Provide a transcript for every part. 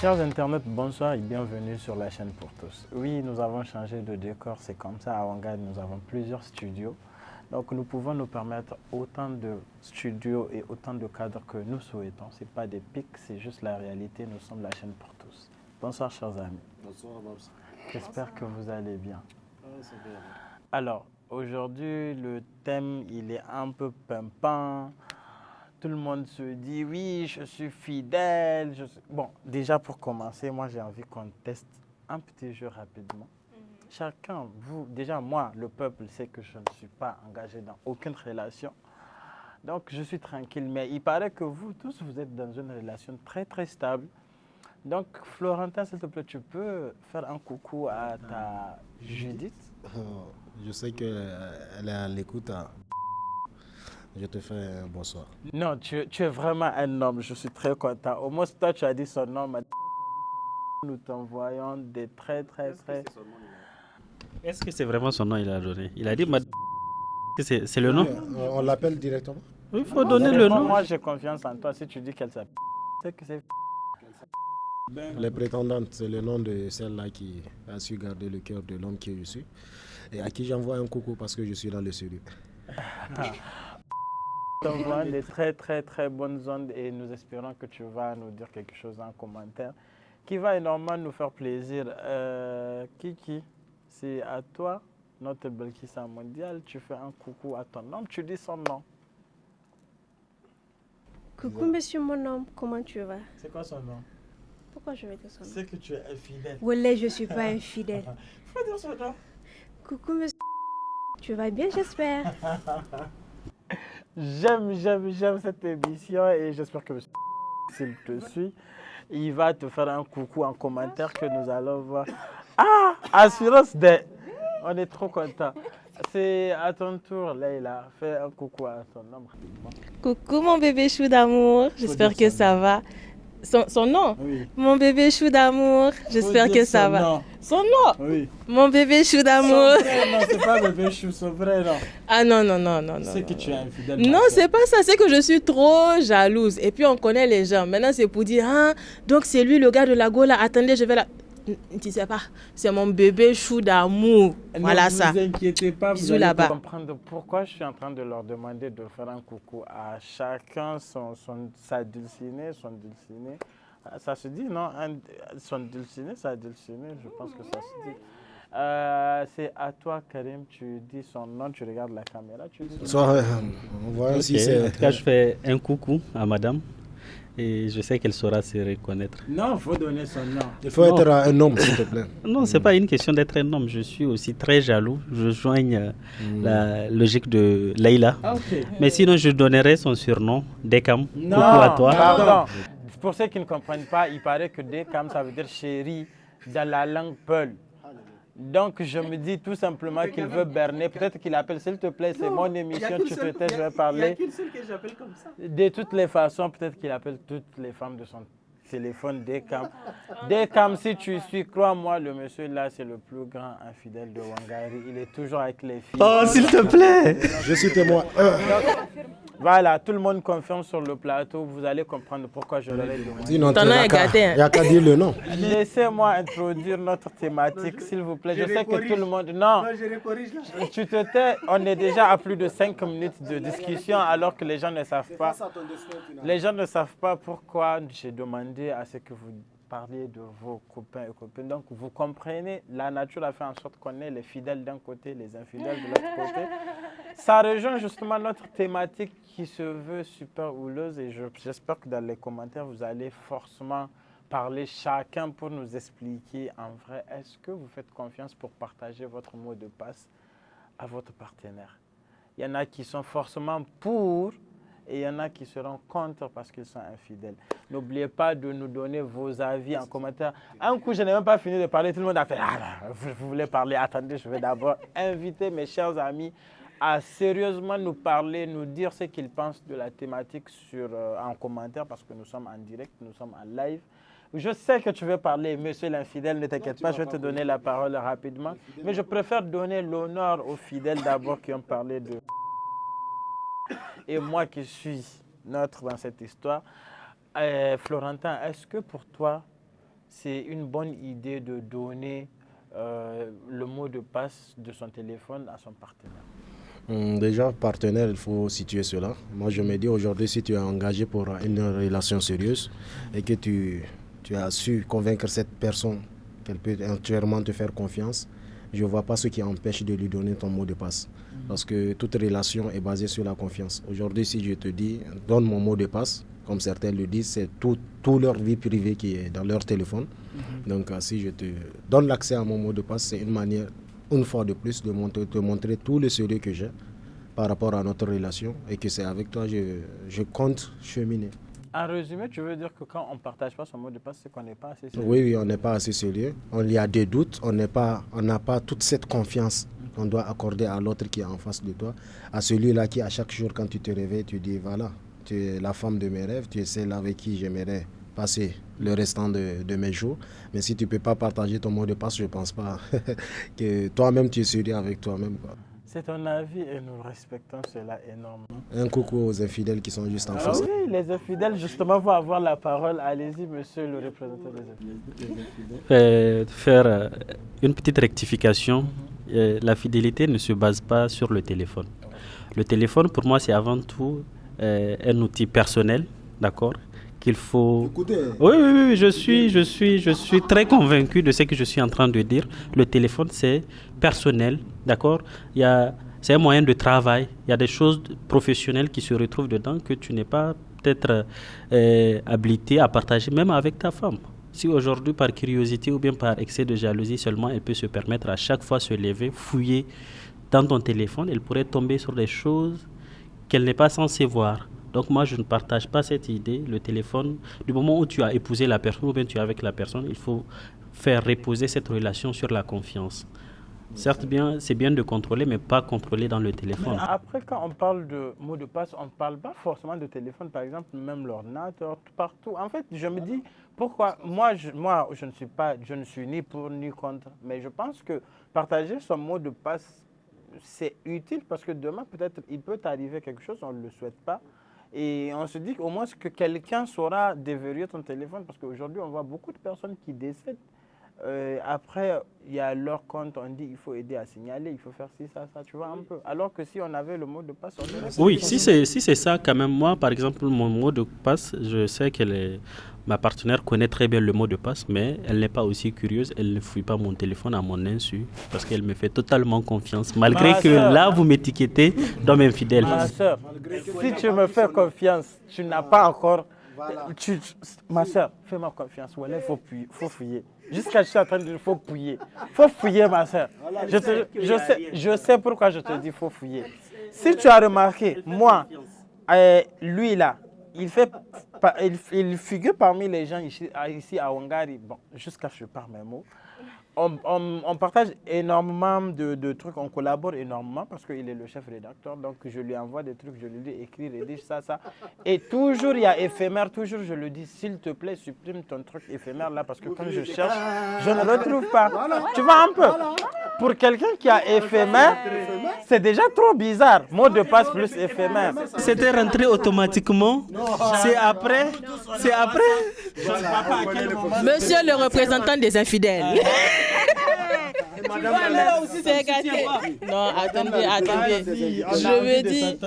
Chers internautes, bonsoir et bienvenue sur la chaîne pour tous. Oui, nous avons changé de décor, c'est comme ça. À Ouangad, nous avons plusieurs studios. Donc nous pouvons nous permettre autant de studios et autant de cadres que nous souhaitons. Ce n'est pas des pics, c'est juste la réalité. Nous sommes la chaîne pour tous. Bonsoir chers amis. Bonsoir Babs. J'espère que vous allez bien. C'est bien. Alors, aujourd'hui, le thème, il est un peu pimpant. Tout le monde se dit, oui, je suis fidèle. Bon, déjà pour commencer, moi j'ai envie qu'on teste un petit jeu rapidement. Chacun, vous, déjà moi, le peuple sait que je ne suis pas engagé dans aucune relation. Donc je suis tranquille, mais il paraît que vous tous, vous êtes dans une relation très très stable. Donc Florentin, s'il te plaît, tu peux faire un coucou à ta Judith? Je sais qu'elle est à l'écoute. Je te fais un bonsoir. Non, tu es vraiment un homme, je suis très content. Au moins, toi, tu as dit son nom. Nous t'envoyons des très. Est-ce que c'est vraiment son nom qu'il a donné? Il a dit c'est le nom? On l'appelle directement? Il faut donner le nom. Moi, j'ai confiance en toi. Si tu dis qu'elle s'appelle, c'est que c'est... Les prétendantes, c'est le nom de celle-là qui a su garder le cœur de l'homme qui je suis. Et à qui j'envoie un coucou parce que je suis dans le studio. Nous t'envoyons des très bonnes ondes et nous espérons que tu vas nous dire quelque chose en commentaire qui va énormément nous faire plaisir. Kiki, c'est à toi, notre Belkissa mondiale. Tu fais un coucou à ton homme, tu dis son nom. Coucou monsieur mon homme, comment tu vas? C'est quoi son nom? Pourquoi je vais dire son nom? C'est que tu es infidèle. Wallah, je suis pas infidèle. Faut dire son nom. Coucou monsieur, tu vas bien j'espère? J'aime cette émission et j'espère que s'il te suit, il va te faire un coucou en commentaire que nous allons voir. Ah, assurance de... On est trop contents. C'est à ton tour, Leïla. Fais un coucou à ton homme. Coucou mon bébé chou d'amour, j'espère que ça va. Son nom? Oui. Mon bébé chou d'amour, j'espère que ça va. Son nom? Oui. Mon bébé chou d'amour. Son vrai nom, c'est pas bébé chou, son vrai nom. Ah non. C'est que tu es infidèle. Non, c'est pas ça, c'est que je suis trop jalouse. Et puis on connaît les gens. Maintenant c'est pour dire, ah, donc c'est lui le gars de la Gola, attendez, je vais là. Tu sais pas, c'est mon bébé chou d'amour. Voilà ça. Ne vous inquiétez pas, Bisous vous allez là-bas. comprendre pourquoi je suis en train de leur demander de faire un coucou à chacun, sa dulcinée, son dulciné. Ça se dit, non? Son dulciné, sa dulcinée, je pense que ça se dit. C'est à toi, Karim, tu dis son nom, tu regardes la caméra, tu dis son nom. On voit si Ok, c'est... en tout cas, je fais un coucou à madame et je sais qu'elle saura se reconnaître. Non, il faut donner son nom. Il faut être un homme, s'il te plaît. Non, c'est pas une question d'être un homme. Je suis aussi très jaloux. Je joigne la logique de Leïla. Ah, ok. Mais sinon, je donnerai son surnom, Dekam. Non, Coucou à toi. pardon. Pour ceux qui ne comprennent pas, il paraît que Dekam, ça veut dire chérie dans la langue Peul. Donc je me dis tout simplement qu'il veut berner. Peut-être qu'il appelle, s'il te plaît, c'est mon émission, tu te tais, je vais parler. Il n'y a qu'une seule que j'appelle comme ça. De toutes les façons, peut-être qu'il appelle toutes les femmes de son téléphone Dekam. Dekam, si tu suis, crois-moi, le monsieur là, c'est le plus grand infidèle de Wangari. Il est toujours avec les filles. Oh, s'il te plaît. Je suis témoin. Voilà, tout le monde confirme sur le plateau. Vous allez comprendre pourquoi je leur ai demandé. Sinon, Ton nom est gâté. il n'y a qu'à dire le nom. Laissez-moi introduire notre thématique, s'il vous plaît. Je sais que tout le monde... Non, Je corrige là. tu te tais. On est déjà à plus de 5 minutes de discussion alors que les gens ne savent pas. Les gens ne savent pas pourquoi j'ai demandé à ce que vous parliez de vos copains et copines. Donc, vous comprenez, la nature a fait en sorte qu'on ait les fidèles d'un côté, les infidèles de l'autre côté. Ça rejoint justement notre thématique qui se veut super houleuse et j'espère que dans les commentaires, vous allez forcément parler chacun pour nous expliquer en vrai, est-ce que vous faites confiance pour partager votre mot de passe à votre partenaire? Il y en a qui sont forcément pour et il y en a qui seront contre parce qu'ils sont infidèles. N'oubliez pas de nous donner vos avis en commentaire. Un coup, je n'ai même pas fini de parler, tout le monde a fait « Ah, vous voulez parler? Attendez, je vais d'abord inviter mes chers amis à sérieusement nous parler, nous dire ce qu'ils pensent de la thématique en commentaire parce que nous sommes en direct, nous sommes en live. Je sais que tu veux parler, monsieur l'infidèle, ne t'inquiète pas, je vais te donner la parole rapidement. Mais je préfère donner l'honneur aux fidèles d'abord qui ont parlé de... Et moi qui suis neutre dans cette histoire. Florentin, est-ce que pour toi, c'est une bonne idée de donner le mot de passe de son téléphone à son partenaire? Déjà, partenaire, il faut situer cela. Moi, je me dis aujourd'hui, si tu es engagé pour une relation sérieuse et que tu as su convaincre cette personne qu'elle peut entièrement te faire confiance, je ne vois pas ce qui empêche de lui donner ton mot de passe. Parce que toute relation est basée sur la confiance. Aujourd'hui, si je te dis, donne mon mot de passe, comme certains le disent, c'est toute leur vie privée qui est dans leur téléphone. Donc, si je te donne l'accès à mon mot de passe, c'est une manière, une fois de plus, de te montrer tout le sérieux que j'ai par rapport à notre relation et que c'est avec toi je compte cheminer. En résumé, tu veux dire que quand on ne partage pas son mot de passe, c'est qu'on n'est pas assez sérieux? Oui, on n'est pas assez sérieux. Il y a des doutes, on n'a pas toute cette confiance qu'on doit accorder à l'autre qui est en face de toi, à celui-là qui, à chaque jour, quand tu te réveilles, tu dis, voilà, tu es la femme de mes rêves, tu es celle avec qui j'aimerais passer le restant de mes jours. Mais si tu ne peux pas partager ton mot de passe, je ne pense pas que toi-même, tu es sérieux avec toi-même, quoi. C'est ton avis et nous respectons cela énormément. Un coucou aux infidèles qui sont juste en face. Oui, les infidèles, justement, vont avoir la parole. Allez-y, monsieur le représentant des infidèles. Faire une petite rectification. La fidélité ne se base pas sur le téléphone. Le téléphone, pour moi, c'est avant tout un outil personnel, d'accord, qu'il faut... Écoutez. Oui, je suis très convaincu de ce que je suis en train de dire. Le téléphone, c'est personnel, d'accord. C'est un moyen de travail. Il y a des choses professionnelles qui se retrouvent dedans que tu n'es pas peut-être habilité à partager, même avec ta femme. Si aujourd'hui, par curiosité ou bien par excès de jalousie seulement, elle peut se permettre à chaque fois se lever, fouiller dans ton téléphone, elle pourrait tomber sur des choses qu'elle n'est pas censée voir. Donc moi, je ne partage pas cette idée. Le téléphone, du moment où tu as épousé la personne ou bien tu es avec la personne, il faut faire reposer cette relation sur la confiance. Certes, c'est bien de contrôler, mais pas contrôler dans le téléphone. Mais après, quand on parle de mot de passe, on ne parle pas forcément de téléphone, par exemple, même l'ordinateur, partout. En fait, je me dis, pourquoi moi, je ne suis ni pour ni contre, mais je pense que partager son mot de passe, c'est utile parce que demain, peut-être, il peut t'arriver quelque chose, on ne le souhaite pas. Et on se dit qu'au moins que quelqu'un saura déverrouiller ton téléphone parce qu'aujourd'hui, on voit beaucoup de personnes qui décèdent. Après, il y a leur compte, on dit il faut aider à signaler, il faut faire ci, ça, tu vois un peu. Alors que si on avait le mot de passe, on aurait... Oui, si c'est ça quand même, moi par exemple, mon mot de passe, je sais ma partenaire connaît très bien le mot de passe, mais elle n'est pas aussi curieuse, elle ne fouille pas mon téléphone à mon insu, parce qu'elle me fait totalement confiance, malgré que là vous m'étiquetez d'homme infidèle. Ma soeur, si tu me fais confiance, tu n'as pas encore... Voilà. Ma soeur, fais-moi confiance, voilà, il faut fouiller. Jusqu'à je suis en train de dire, il faut fouiller. Il faut fouiller, ma soeur. Voilà, je sais pourquoi je te dis, il faut fouiller. Si tu as remarqué, moi, lui là, il figure parmi les gens ici à Wangari, bon, jusqu'à ce que je parle mes mots. On partage énormément de trucs, on collabore énormément parce qu'il est le chef rédacteur, donc je lui envoie des trucs, je lui dis écrire, rédige ça. Et toujours il y a éphémère, toujours je lui dis s'il te plaît supprime ton truc éphémère là parce que quand je cherche, je ne retrouve pas. Tu vois un peu? Pour quelqu'un qui a éphémère, c'est déjà trop bizarre. Mot de passe plus éphémère. C'était rentré automatiquement. C'est après. Monsieur le représentant des infidèles. Non, attendez. Je me dis,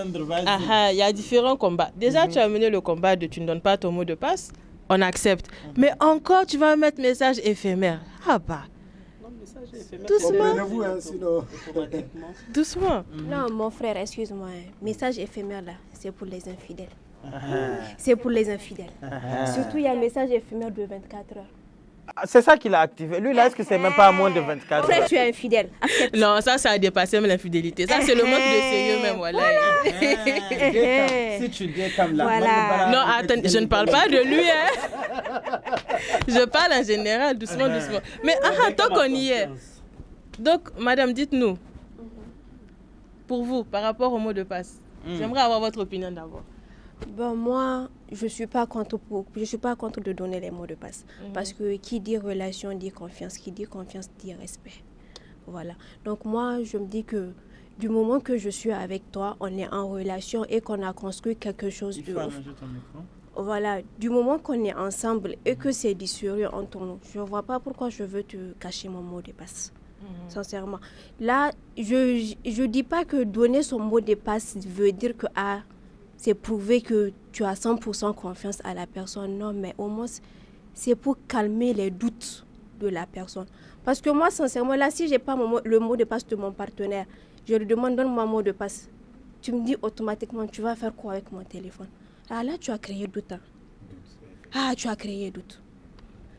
il y a différents combats. Déjà, tu as mené le combat de tu ne donnes pas ton mot de passe, on accepte. Mais encore, tu vas mettre message éphémère. Ah bah. Doucement. Doucement. Non, mon frère, excuse-moi. Message éphémère là, c'est pour les infidèles. C'est pour les infidèles. Surtout, il y a un message éphémère de 24 heures. C'est ça qu'il a activé. Lui, là, est-ce que c'est même pas à moins de 24 heures? Après, tu es infidèle. Accepte. Non, ça a dépassé même l'infidélité. Ça, c'est le manque de sérieux même. Voilà. Si tu dis comme là. Voilà. Non, attends, je ne parle pas de lui. Je parle en général, doucement. Mais tant qu'on y est. Donc, madame, dites-nous. Pour vous, par rapport au mot de passe, j'aimerais avoir votre opinion d'abord. Bon, moi, je ne suis pas contre de donner les mots de passe. Parce que qui dit relation dit confiance, qui dit confiance dit respect. Voilà. Donc moi, je me dis que du moment que je suis avec toi, on est en relation et qu'on a construit quelque chose de ouf. voilà, du moment qu'on est ensemble et que c'est du sérieux entre nous, je ne vois pas pourquoi je veux te cacher mon mot de passe. Sincèrement. Là, je dis pas que donner son mot de passe veut dire que c'est prouver que tu as 100% confiance à la personne. Non, mais au moins, c'est pour calmer les doutes de la personne. Parce que moi, sincèrement, là, si je n'ai pas le mot de passe de mon partenaire, je lui demande, donne-moi un mot de passe. Tu me dis automatiquement, tu vas faire quoi avec mon téléphone? Ah, là, tu as créé doute. Tu as créé doute.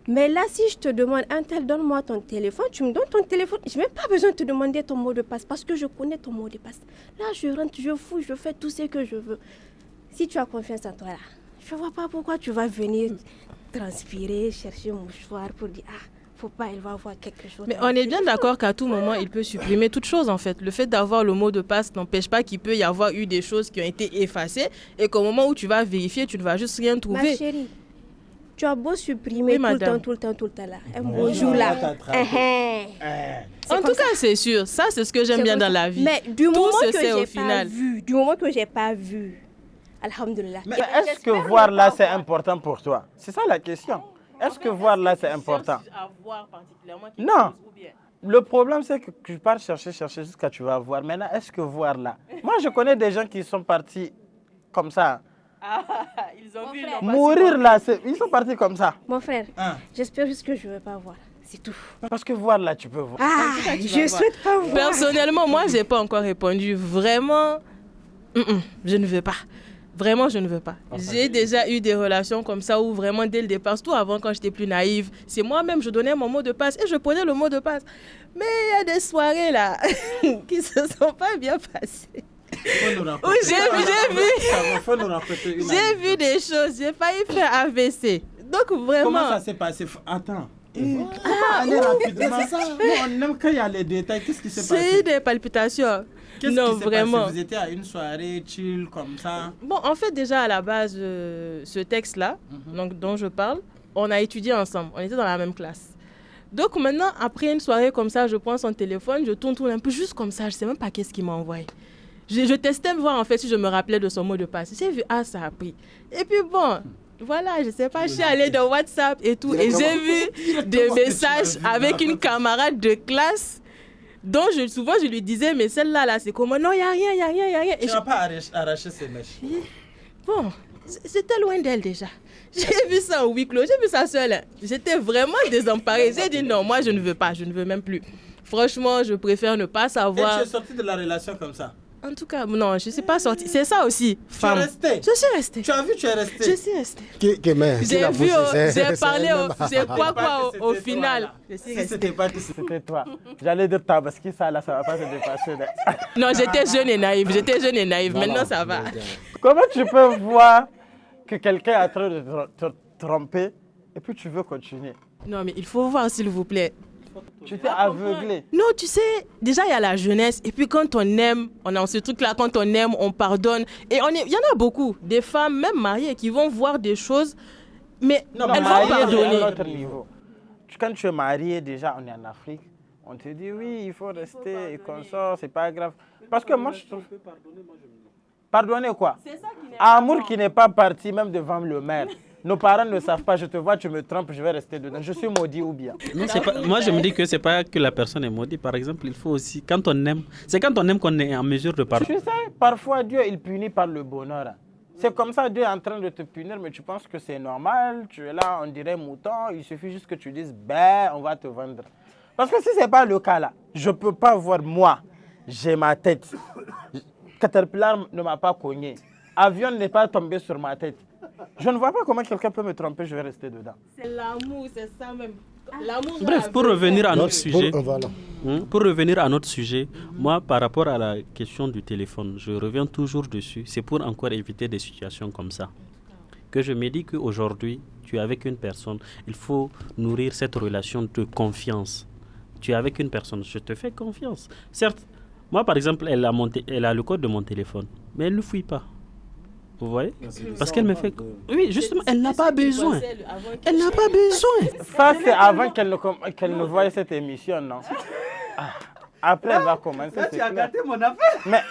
Mais là, si je te demande, un tel, donne-moi ton téléphone, tu me donnes ton téléphone. Je n'ai même pas besoin de te demander ton mot de passe parce que je connais ton mot de passe. Là, je rentre, je fous, je fais tout ce que je veux. Si tu as confiance en toi, là, je ne vois pas pourquoi tu vas venir transpirer, chercher un mouchoir pour dire, faut pas, elle va avoir quelque chose. Mais on est bien d'accord qu'à tout moment, il peut supprimer toute chose en fait. Le fait d'avoir le mot de passe n'empêche pas qu'il peut y avoir eu des choses qui ont été effacées et qu'au moment où tu vas vérifier, tu ne vas juste rien trouver. Ma chérie, tu as beau supprimer tout le temps là. Un beau jour là. En tout cas, c'est sûr. Ça, c'est ce que j'aime bien dans la vie. Mais du moment que j'ai pas vu, alhamdoulilah. Mais est-ce que voir là, c'est important pour toi? C'est ça la question. Est-ce que voir là, c'est important? Non. Le problème, c'est que tu pars chercher jusqu'à tu vas voir. Maintenant, est-ce que voir là? Moi, je connais des gens qui sont partis comme ça. Ils ont vu mourir là, ils sont partis comme ça. Mon frère, j'espère juste que je ne vais pas voir. C'est tout. Parce que voir là, tu peux voir. Je ne souhaite pas voir. Personnellement, moi, je n'ai pas encore répondu. Vraiment, je ne veux pas. Vraiment, je ne veux pas. J'ai déjà eu des relations comme ça où vraiment, dès le départ, surtout avant quand j'étais plus naïve, c'est moi-même, je donnais mon mot de passe et je prenais le mot de passe. Mais il y a des soirées là qui ne se sont pas bien passées. J'ai vu des choses, j'ai failli faire AVC. Donc vraiment. Comment ça s'est passé? Attends. Aller rapidement. On aime quand il y a les détails. Qu'est-ce qui s'est passé? C'est des palpitations. Non, vraiment. Passé? Vous étiez à une soirée chill comme ça? Bon, en fait, déjà à la base, ce texte-là, donc, dont je parle, on a étudié ensemble. On était dans la même classe. Donc maintenant, après une soirée comme ça, je prends son téléphone, je tourne un peu juste comme ça. Je ne sais même pas qu'est-ce qu'il m'a envoyé. Je testais voir en fait si je me rappelais de son mot de passe. J'ai vu, ça a pris. Et puis bon, voilà, je sais pas, je suis allée dans WhatsApp et tout. Et j'ai vu des messages avec une camarade de classe dont souvent je lui disais, mais celle-là, là, c'est comment? Non, il n'y a rien. Tu n'as pas arraché ses mèches? Bon, j'étais loin d'elle déjà. J'ai vu ça en huis clos, j'ai vu ça seule. J'étais vraiment désemparée. J'ai dit non, moi je ne veux pas, je ne veux même plus. Franchement, je préfère ne pas savoir. Et tu es sortie de la relation comme ça? En tout cas, non, je ne suis pas sortie. C'est ça aussi, femme. Tu es restée? Je suis restée. Tu as vu, tu es restée? Je suis restée. J'ai vu, j'ai parlé, c'est quoi au final. Si c'était pas que c'était toi. J'allais dire Tabaski, ça là, ça va pas se dépasser. Non, j'étais jeune et naïve. Maintenant, ça va. Comment tu peux voir que quelqu'un est en train de te tromper et puis tu veux continuer? Non, mais il faut voir, s'il vous plaît. Tu t'es aveuglé. Non, tu sais, déjà il y a la jeunesse. Et puis quand on aime, on a ce truc-là, quand on aime, on pardonne. Et il y en a beaucoup, des femmes, même mariées, qui vont voir des choses, mais elles vont pardonner. À un autre niveau. Quand tu es marié, déjà, on est en Afrique, on te dit oui, il faut rester et qu'on sort, c'est pas grave. Parce que moi, je trouve... Pardonner quoi? Amour qui n'est pas parti même devant le maire. Nos parents ne savent pas, je te vois, tu me trompes, je vais rester dedans. Je suis maudit ou bien? Non, pas, moi, je me dis que ce n'est pas que la personne est maudite. Par exemple, il faut aussi, quand on aime, c'est quand on aime qu'on est en mesure de pardonner. Tu sais, parfois Dieu, il punit par le bonheur. C'est comme ça, Dieu est en train de te punir, mais tu penses que c'est normal. Tu es là, on dirait mouton, il suffit juste que tu dises, ben, on va te vendre. Parce que si ce n'est pas le cas là, je ne peux pas voir moi, j'ai ma tête. Caterpillar ne m'a pas cogné. Avion n'est pas tombé sur ma tête. Je ne vois pas comment quelqu'un peut me tromper, je vais rester dedans. C'est l'amour, c'est ça même. L'amour. Bref, pour revenir à notre sujet, moi, par rapport à la question du téléphone, je reviens toujours dessus. C'est pour encore éviter des situations comme ça. Que je me dis qu'aujourd'hui, tu es avec une personne, il faut nourrir cette relation de confiance. Tu es avec une personne, je te fais confiance. Certes, moi, par exemple, elle a le code de mon téléphone, mais elle ne le fouille pas. Vous voyez? Parce qu'elle me fait... Oui, justement, elle n'a pas besoin. Elle n'a pas besoin. Ça, c'est avant qu'elle ne voie cette émission, non? Après, elle va commencer. Là, tu as c'est clair. gâté mon affaire. Mais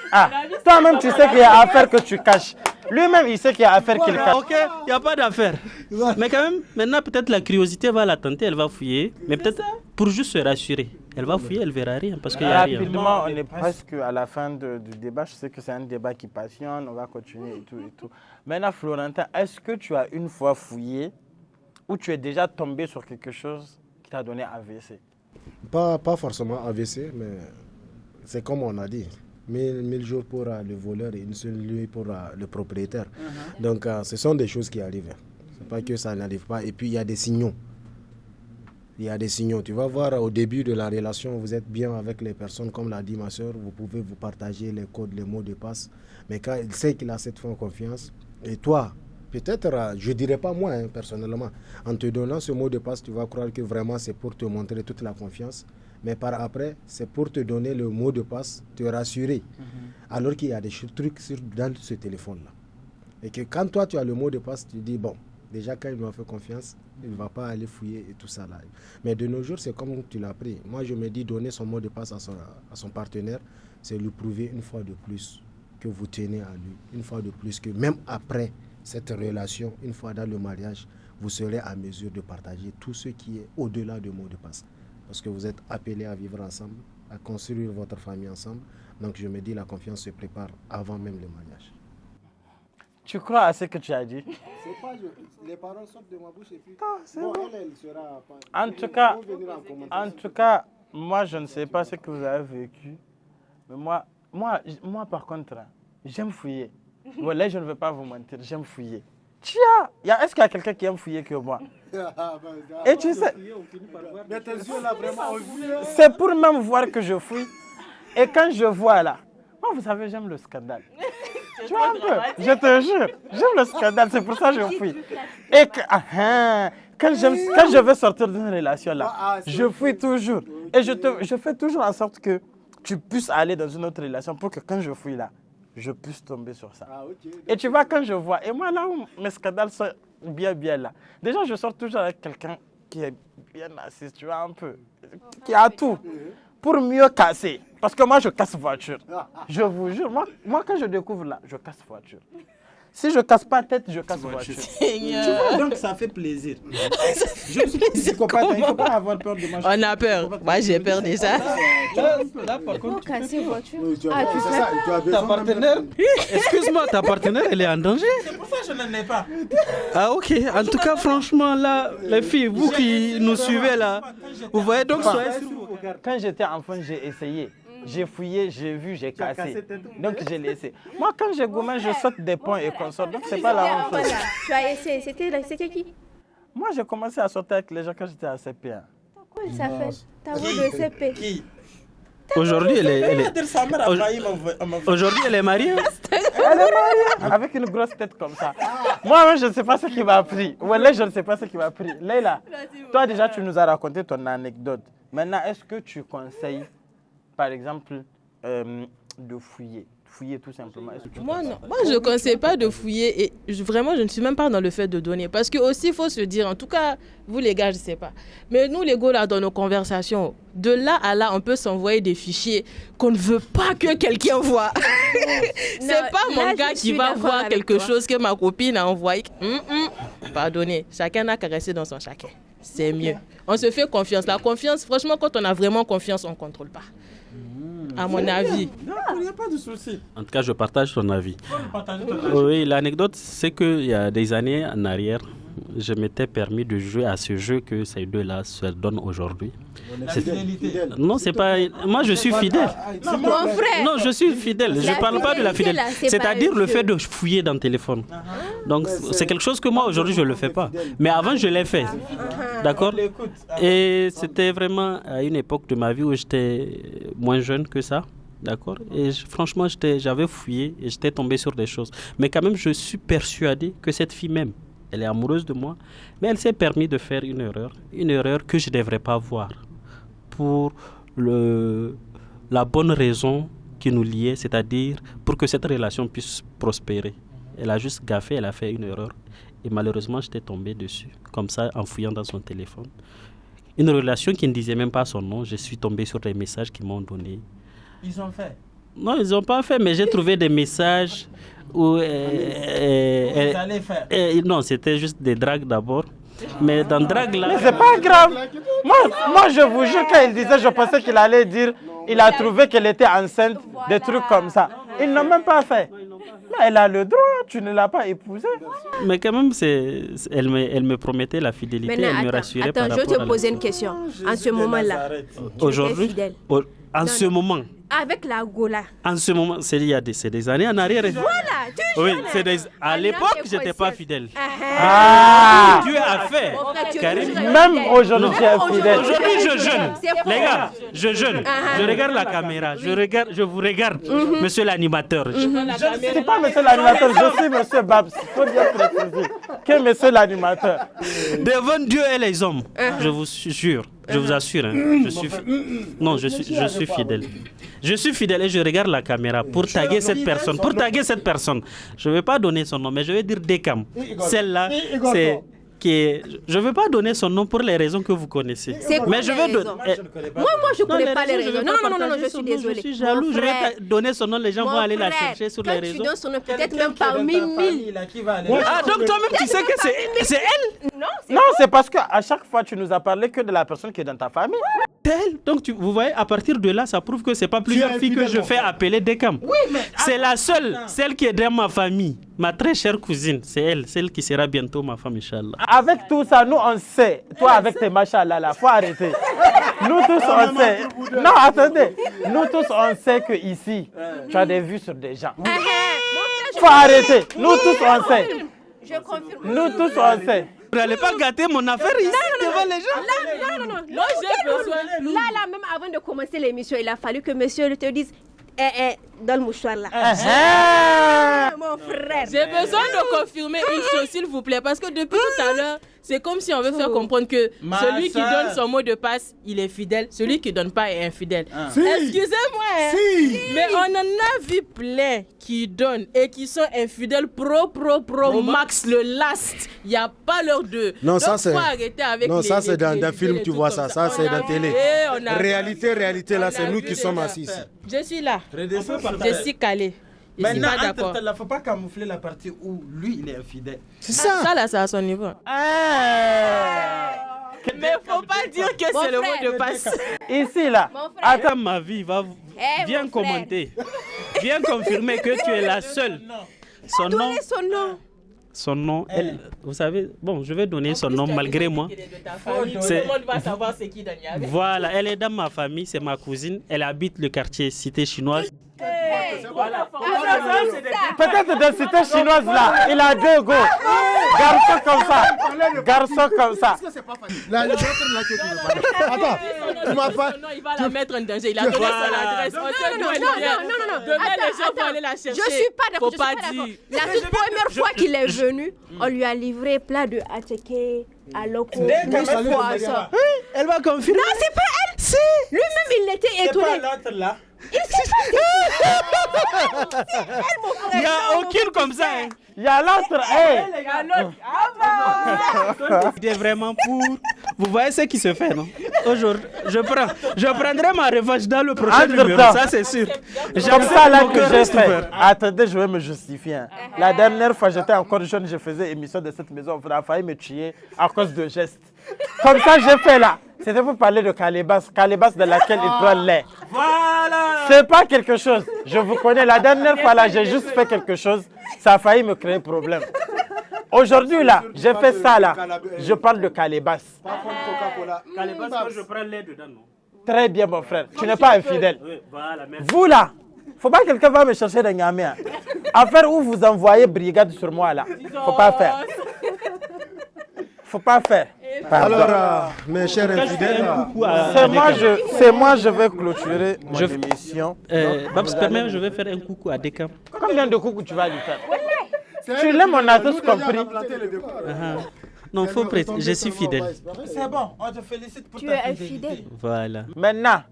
toi-même, tu sais qu'il y a affaire que tu caches. Lui-même, il sait qu'il y a affaire qu'il cache. Ok, il n'y a pas d'affaire. Mais quand même, maintenant, peut-être la curiosité va la tenter, elle va fouiller. Mais peut-être pour juste se rassurer. Elle va fouiller, elle verra rien parce qu'il n'y a rien. Rapidement, on est presque à la fin du débat. Je sais que c'est un débat qui passionne. On va continuer et tout et tout. Maintenant, Florentin, est-ce que tu as une fois fouillé ou tu es déjà tombé sur quelque chose qui t'a donné AVC? Pas forcément AVC, mais c'est comme on a dit. 1000 jours pour le voleur et une seule nuit pour le propriétaire. Donc, ce sont des choses qui arrivent. Ce n'est pas que ça n'arrive pas. Et puis, il y a des signaux. Il y a des signaux. Tu vas voir au début de la relation, vous êtes bien avec les personnes, comme l'a dit ma soeur, vous pouvez vous partager les codes, les mots de passe. Mais quand il sait qu'il a cette fois confiance, et toi, peut-être, je ne dirais pas moi, personnellement, en te donnant ce mot de passe, tu vas croire que vraiment c'est pour te montrer toute la confiance. Mais par après, c'est pour te donner le mot de passe, te rassurer. Alors qu'il y a des trucs dans ce téléphone-là. Et que quand toi, tu as le mot de passe, tu dis, bon, déjà quand il m'a fait confiance, il ne va pas aller fouiller et tout ça là. Mais de nos jours, c'est comme tu l'as pris. Moi, je me dis, donner son mot de passe à son partenaire, c'est lui prouver une fois de plus que vous tenez à lui. Une fois de plus que même après cette relation, une fois dans le mariage, vous serez à mesure de partager tout ce qui est au-delà du mot de passe. Parce que vous êtes appelés à vivre ensemble, à construire votre famille ensemble. Donc je me dis, la confiance se prépare avant même le mariage. Tu crois à ce que tu as dit? C'est pas les paroles sortent de ma bouche et puis elle sera pas. En tout cas, moi je ne sais pas ce que vous avez vécu, mais moi par contre, j'aime fouiller. Là, je ne veux pas vous mentir, j'aime fouiller. Tiens, est-ce qu'il y a quelqu'un qui aime fouiller que moi? Et tu sais, c'est pour même voir que je fouille. Et quand je vois là, moi vous savez, j'aime le scandale. Tu vois un peu, je te jure, j'aime le scandale, c'est pour ça que je fouille. Et quand je veux sortir d'une relation là, je fouille toujours. Et je fais toujours en sorte que tu puisses aller dans une autre relation pour que quand je fouille là, je puisse tomber sur ça. Et tu vois, quand je vois, et moi là où mes scandales sont bien là, déjà je sors toujours avec quelqu'un qui est bien assis, tu vois un peu, qui a tout, pour mieux casser. Parce que moi je casse voiture. Je vous jure, moi quand je découvre là, je casse voiture. Si je casse pas tête, je casse voiture. Tu vois, donc ça fait plaisir. Je suis psychopathe, il ne faut pas avoir peur de moi. On a peur. Moi, j'ai peur déjà. Là, par contre, tu casser voiture. ta partenaire, excuse-moi, ta partenaire, elle est en danger. C'est pour ça que je n'en ai pas. Ah ok, en tout cas, franchement, là, les filles, vous qui nous suivez là, vous voyez donc, soyez sur vos gardes. Quand j'étais enfant, j'ai essayé. J'ai fouillé, j'ai vu, j'ai cassé. Donc j'ai laissé. Moi, quand j'ai gommé, je saute des ponts et consort. Donc c'est pas la même chose. Voilà, tu as essayé. C'était qui? Moi, j'ai commencé à sortir avec les gens quand j'étais à CP1. Comment ça fait? T'as vu le CP? Qui? Aujourd'hui, elle est... Sa mère a failli Aujourd'hui, elle est mariée. Elle est mariée avec une grosse tête comme ça. Moi, je ne sais pas ce qui m'a pris. Ouais, je ne sais pas ce qui m'a pris. Leïla, toi déjà, tu nous as raconté ton anecdote. Maintenant, est-ce que tu conseilles, par exemple, de fouiller? Fouiller tout simplement. Moi, non. Moi, je ne conseille pas de fouiller et vraiment, je ne suis même pas dans le fait de donner. Parce que aussi, il faut se dire, en tout cas, vous les gars, je ne sais pas. Mais nous, les gars, là, dans nos conversations, de là à là, on peut s'envoyer des fichiers qu'on ne veut pas que quelqu'un voit. C'est pas mon gars qui va voir quelque chose que ma copine a envoyé. Pardonnez, chacun a caressé dans son chacun. C'est mieux. On se fait confiance. La confiance, franchement, quand on a vraiment confiance, on ne contrôle pas. À mon avis. Non, il n'y a pas de souci. En tout cas, je partage ton avis. Oui, l'anecdote, c'est qu'il y a des années en arrière, je m'étais permis de jouer à ce jeu que ces deux-là se donnent aujourd'hui. Non, c'est pas... Moi, je suis fidèle. Non, mon frère. Non, je suis fidèle. Je ne parle pas de la fidélité. C'est-à-dire le fait de fouiller dans le téléphone. Donc, c'est quelque chose que moi, aujourd'hui, je ne le fais pas. Mais avant, je l'ai fait. D'accord? Et c'était vraiment à une époque de ma vie où j'étais moins jeune que ça. D'accord? Et franchement, j'avais fouillé et j'étais tombé sur des choses. Mais quand même, je suis persuadé que cette fille même, elle est amoureuse de moi, mais elle s'est permis de faire une erreur que je ne devrais pas voir, pour la bonne raison qui nous liait, c'est-à-dire pour que cette relation puisse prospérer. Elle a juste gaffé, elle a fait une erreur, et malheureusement, j'étais tombé dessus, comme ça, en fouillant dans son téléphone. Une relation qui ne disait même pas son nom. Je suis tombé sur des messages qui m'ont donné. Ils ont fait. Non, ils n'ont pas fait, mais j'ai trouvé des messages où... Vous allez faire. non, c'était juste des dragues d'abord. Mais dans drague là... Mais c'est pas grave. Moi, je vous jure, quand il disait, je pensais qu'il allait dire, il a trouvé qu'elle était enceinte, des trucs comme ça. Ils n'ont même pas fait. Mais elle a le droit, tu ne l'as pas épousée. Mais quand même, elle me promettait la fidélité, elle me rassurait par Attends, je rapport vais à te poser une question. En ce moment-là, aujourd'hui, fidèle. en ce moment, avec la Gola. en ce moment, c'est des années en arrière. Voilà, tu Oui, jeune. à l'époque, j'étais pas fidèle. Ah. Dieu a fait. Mon frère, tu es Karim, toujours Même fidèle. aujourd'hui, tu es fidèle. Aujourd'hui, je jeûne. C'est faux. Les gars, je jeûne. Je regarde la caméra. Je vous regarde, monsieur l'animateur. Je ne suis pas monsieur l'animateur, je suis monsieur Babs. Il faut bien préciser que monsieur l'animateur. Devant Dieu et les hommes, je vous jure, je vous assure, hein, je suis fidèle. Je suis fidèle et je regarde la caméra pour taguer cette personne. Je ne vais pas donner son nom, mais je vais dire Dekam. Celle-là, c'est... Je ne veux pas donner son nom pour les raisons que vous connaissez. Mais je vais donner. Moi, je ne connais pas les raisons. raisons. Non, je suis désolée. Je suis jaloux. Je vais donner son nom, les gens vont aller la chercher sur les réseaux. Tu donnes son nom, peut-être même parmi 1000. Ah, donc toi-même, tu sais que c'est elle? Non, c'est parce qu'à chaque fois, tu nous as parlé que de la personne qui est dans ta famille. Elle. Donc, vous voyez, à partir de là, ça prouve que ce n'est pas plusieurs filles que je fais appeler Dekam. Oui, mais... C'est la seule, celle qui est dans ma famille. Ma très chère cousine, c'est elle, celle qui sera bientôt ma femme, Inch'Allah. Avec tout ça, nous, on sait. Toi, avec tes machallah, là, faut arrêter. Nous tous, on sait. Non, attendez. Nous tous, on sait que ici, tu as des vues sur des gens. Faut arrêter. Nous tous, on sait. Je confirme. Nous tous, on sait. Vous n'allez pas gâter mon affaire ici devant les gens. Non. Là, même avant de commencer l'émission, il a fallu que monsieur te dise dans le mouchoir là. Mon frère. J'ai besoin de confirmer une chose, s'il vous plaît, parce que depuis tout à l'heure, c'est comme si on veut faire comprendre que celui qui donne son mot de passe, il est fidèle, celui qui ne donne pas est infidèle. Excusez-moi, mais on en a vu plein qui donnent et qui sont infidèles pro max, le last. Il n'y a pas l'heure de. Non, ça c'est. Non, ça c'est dans un film, tu vois ça. Ça c'est dans la télé. Réalité, là, c'est nous qui sommes assis ici. Je suis là. Je suis calé. Maintenant, il ne faut pas camoufler la partie où lui, il est infidèle. C'est ça. Ça, là, c'est à son niveau. Mais il ne faut pas dire que c'est le mot de passe. Ici, là. Attends, ma vie, viens commenter. Viens confirmer que tu es la seule. Son nom, vous savez, bon, je vais donner son nom malgré moi. Tout le monde va savoir c'est qui Daniel. Voilà, elle est dans ma famille, c'est ma cousine. Elle habite le quartier Cité Chinoise. Peut-être dans Cité Chinoise là, il a deux go. Garçon comme ça. Attends, tu m'as pas. Il va la mettre en danger. Il a donné son adresse. Non. Demain, les gens vont aller la chercher. Je suis pas d'accord. Faut pas dire. La toute première fois qu'il est venu, on lui a livré plein de attiqués, à l'oco, plus poisson. Elle va confirmer. Non, c'est pas elle. Si. Lui-même, il était étonné. C'est pas l'autre là. Il n'y a aucune comme ça. Hein. Il y a l'autre. Il est vraiment pour. Vous voyez ce qui se fait, non? Aujourd'hui, je prendrai ma revanche dans le prochain numéro, ça c'est sûr. Comme ça là que j'ai fait. Attendez, je vais me justifier. La dernière fois, j'étais encore jeune, je faisais émission de cette maison. On a failli me tuer à cause de gestes. Comme ça, j'ai fait là. C'était pour parler de calebasse de laquelle il prend lait. Voilà. C'est pas quelque chose. Je vous connais. La dernière fois là, j'ai juste fait quelque chose. Ça a failli me créer problème. Aujourd'hui là, j'ai fait ça là. Je parle de calebasse. Calebasse, je prends lait dedans, non? Très bien, mon frère. Tu n'es pas infidèle. Oui, voilà, merci. Vous là, faut pas que quelqu'un va me chercher dans Niamey. Affaire où vous envoyez brigade sur moi là. Faut pas faire. Faut pas faire. Alors, mes chers infidèles, c'est moi, je vais clôturer mon émission. Babs, permets, je vais faire un coucou à Dekam. Combien de coucou tu vas lui faire? Tu l'aimes, on a tous compris. Non, faut préciser, je suis fidèle. C'est bon, on te félicite pour tu ta es fidélité. infidèle. Voilà. Maintenant,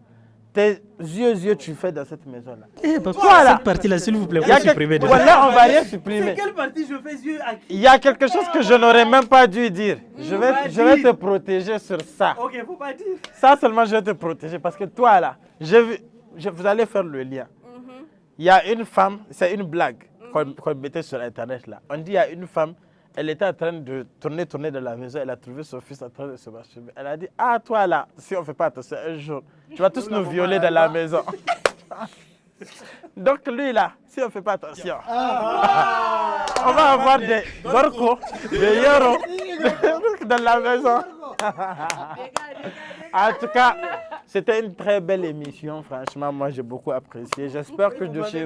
tes yeux, tu fais dans cette maison-là. Eh, papa, Voilà. cette partie-là, s'il vous plaît, Il y a vous supprimez déjà. Voilà, on va rien supprimer. C'est quelle partie je fais yeux à qui? Il y a quelque chose que je n'aurais même pas dû dire. Je vais te protéger sur ça. Ok, faut pas dire. Ça seulement, je vais te protéger parce que toi, là, vous allez faire le lien. Il y a une femme, c'est une blague qu'on mettait sur Internet, là. On dit, il y a une femme, elle était en train de tourner dans la maison, elle a trouvé son fils en train de se masturber. Elle a dit, ah, toi, là, si on ne fait pas attention, un jour, tu vas tous nous violer dans la maison. Donc, lui, là, si on ne fait pas attention, on va avoir des gorkos, des yoros dans la maison. En tout cas, c'était une très belle émission. Franchement, moi, j'ai beaucoup apprécié. J'espère que de chez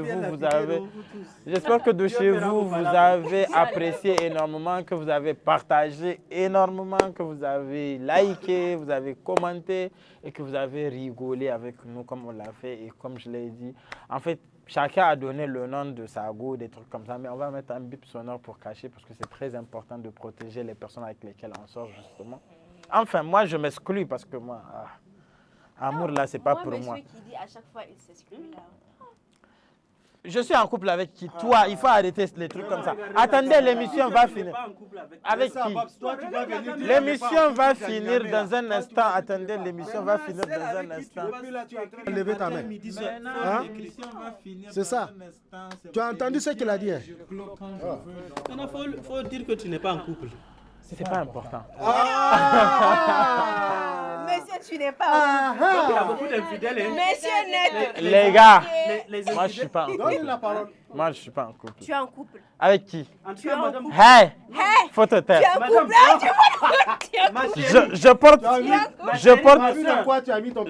vous, vous avez apprécié énormément, que vous avez partagé énormément, que vous avez liké, vous avez commenté et que vous avez rigolé avec nous comme on l'a fait. Et comme je l'ai dit, en fait, chacun a donné le nom de sa go, des trucs comme ça, mais on va mettre un bip sonore pour cacher parce que c'est très important de protéger les personnes avec lesquelles on sort, justement. Enfin, moi, je m'exclus parce que moi, amour, là, c'est pas pour moi. Monsieur qui dit à chaque fois, il s'exclut là. Je suis en couple avec qui? Toi, il faut arrêter les trucs comme ça. Attendez, l'émission va finir. Avec qui? L'émission va finir dans un instant. Attendez, l'émission va finir dans un instant. Levez ta main. Hein? C'est ça. Tu as entendu ce qu'il a dit? Maintenant, il faut dire que tu n'es pas en couple. C'est pas important. Monsieur, tu n'es pas. Il y a beaucoup d'infidèles. Monsieur net. Les gars, Les moi, je suis pas en couple. Donne la parole. Moi, je suis pas en couple. Tu es en couple. Avec qui? En tout cas, madame. Hey! Hey! Faut te taire. Tu es en couple. Ah, tu vois, Ma chérie, Je porte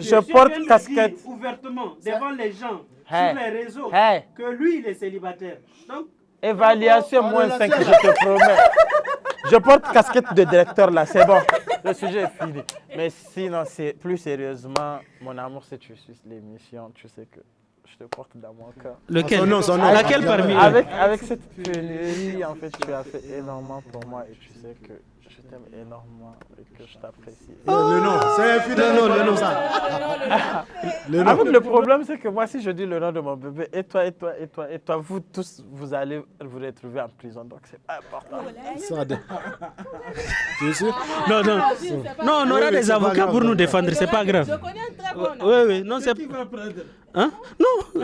je porte casquette. ouvertement devant les gens Hey. sur les réseaux Hey. que lui, il est célibataire. Donc, Évaluation moins 5, je te promets. Je porte casquette de directeur là, c'est bon. Le sujet est fini. Mais sinon, c'est plus sérieusement, mon amour, si tu suis l'émission, tu sais que je te porte dans mon cœur. Lequel? Son nom. Laquelle parmi eux? Avec cette pénurie, en fait, tu as fait énormément pour moi et tu sais que je t'aime énormément et que je t'apprécie. Le nom, c'est infidèle. Le nom, ça. Le En fait, nom. le problème, c'est que moi, si je dis le nom de mon bébé, et toi, vous tous, vous allez vous retrouver en prison. Donc, c'est pas important. Ça, tu es sûr? Non, non. Non, on aura Oui, des c'est pas avocats grave. pour nous défendre, c'est pas grave. Je connais un très bon. Oui, oui, non, c'est. Hein? Non,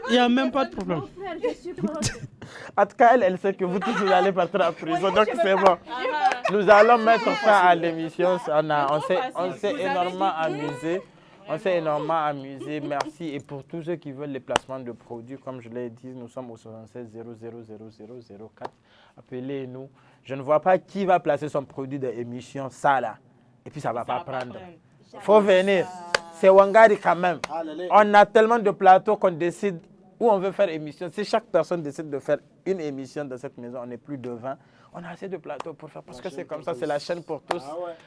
il n'y a même pas de problème. En tout cas, elle sait que vous tous, vous allez partir en prison. Donc, c'est bon. Nous allons mettre fin à l'émission. On s'est énormément amusé. On s'est énormément amusé. Merci. Et pour tous ceux qui veulent les placements de produits, comme je l'ai dit, nous sommes au 76 00 0004. Appelez-nous. Je ne vois pas qui va placer son produit d'émission, ça là. Et puis, ça ne va pas prendre. Il faut venir. C'est Wangari quand même. On a tellement de plateaux qu'on décide où on veut faire émission. Si chaque personne décide de faire une émission dans cette maison, on est plus de 20. On a assez de plateaux pour faire parce que c'est comme ça, c'est la chaîne pour tous.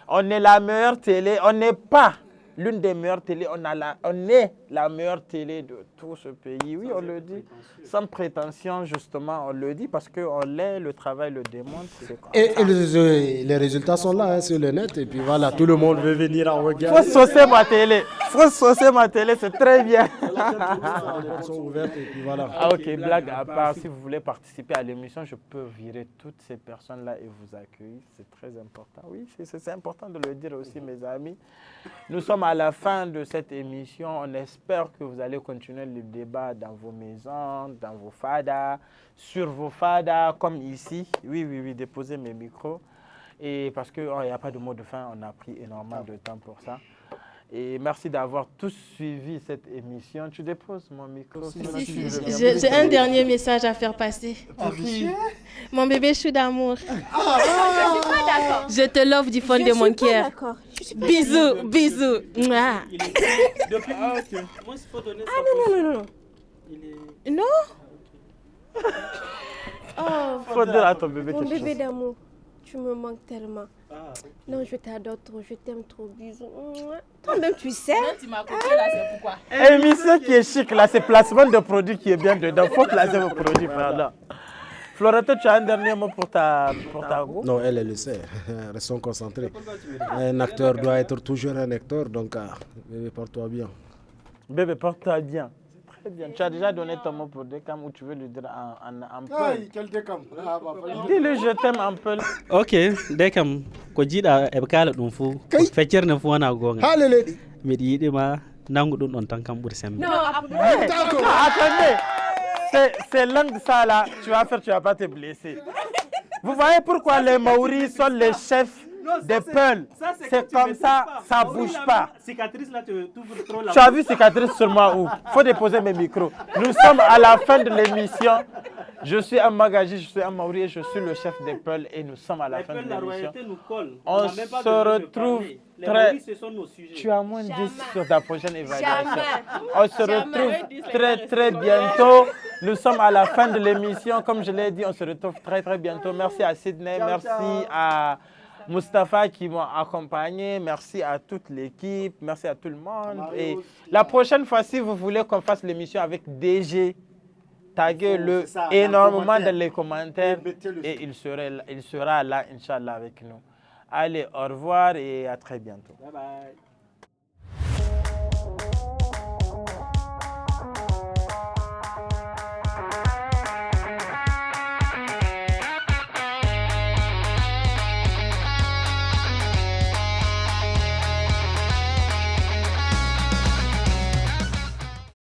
On est la meilleure télé. On n'est pas l'une des meilleures télés. On est la meilleure télé de tout ce pays. Oui, on le dit. Sans prétention, justement, on le dit parce qu'on l'est, le travail le démontre. Et les résultats sont là, hein, sur le net. Et puis voilà, tout le monde veut venir en Il regarder. faut saucer ma télé. C'est très bien. Les sont ouvertes et puis voilà. Ah ok, blague à part, si vous voulez participer à l'émission, je peux virer toutes ces personnes-là et vous accueillir. C'est très important. Oui, c'est important de le dire aussi, mes amis. Nous sommes à la fin de cette émission. On espère que vous allez continuer le débat dans vos maisons, dans vos fadas, sur vos fadas, comme ici. Oui, déposez mes micros. Et parce qu'il n'y a pas de mot de fin, on a pris énormément de temps pour ça. Et merci d'avoir tous suivi cette émission. Tu déposes mon micro. J'ai un dernier message à faire passer. Mon bébé chou d'amour. Je te love du fond de mon cœur. Bisous, bisous. Mouah. Non. Oh, Faut dire à ton bébé mon quelque bébé chose. d'amour, tu me manques tellement. Non, je t'adore trop, je t'aime trop. Bisous. Mouah. Toi-même, tu sais. Tu m'as copié là, c'est pourquoi. Émission qui est chic, là, c'est placement de produits qui est bien dedans. Faut placer vos produits par là. Florette, tu as un dernier mot pour ta go? Non, elle le sait. Restons concentrés. Un acteur doit être toujours un acteur, donc porte-toi bien. Bébé, porte-toi bien. Très bien. Tu as déjà donné ton mot pour Dekam ou tu veux lui dire en Peul? Quel Dekam? Dis-lui, je t'aime en Peul. Ok, Dekam, ko jiɗa eɓe kala ɗum fuu feccerne fuu wona gonga Allez, lady. miɗa yiɗima nangu ɗum ɗon tan kam ɓuuri sembe. Non, attendez. C'est l'un de ça là, tu vas faire, tu vas pas te blesser. Vous voyez pourquoi les Maoris sont les chefs des Peuls? C'est comme ça, ça bouge pas. Cicatrice là, tu ouvres trop la Tu as vu cicatrice sur moi où? Faut déposer mes micros. Nous sommes à la fin de l'émission. Je suis un Magaji, je suis un Maori et je suis le chef des Peuls et nous sommes à la fin de la l'émission. royauté nous colle. On n'a même pas se besoin de retrouve parler. Les très... Maoris, ce sont nos sujets. Tu as moins 10 sur ta prochaine évaluation. Jamais. On se retrouve très bientôt. Nous sommes à la fin de l'émission. Comme je l'ai dit, on se retrouve très bientôt. Merci à Sydney, merci à Mustapha qui m'ont accompagné. Merci à toute l'équipe, merci à tout le monde. Et la prochaine fois, si vous voulez qu'on fasse l'émission avec DG, taguez-le énormément dans les commentaires et il sera là, Inch'Allah, avec nous. Allez, au revoir et à très bientôt. Bye bye.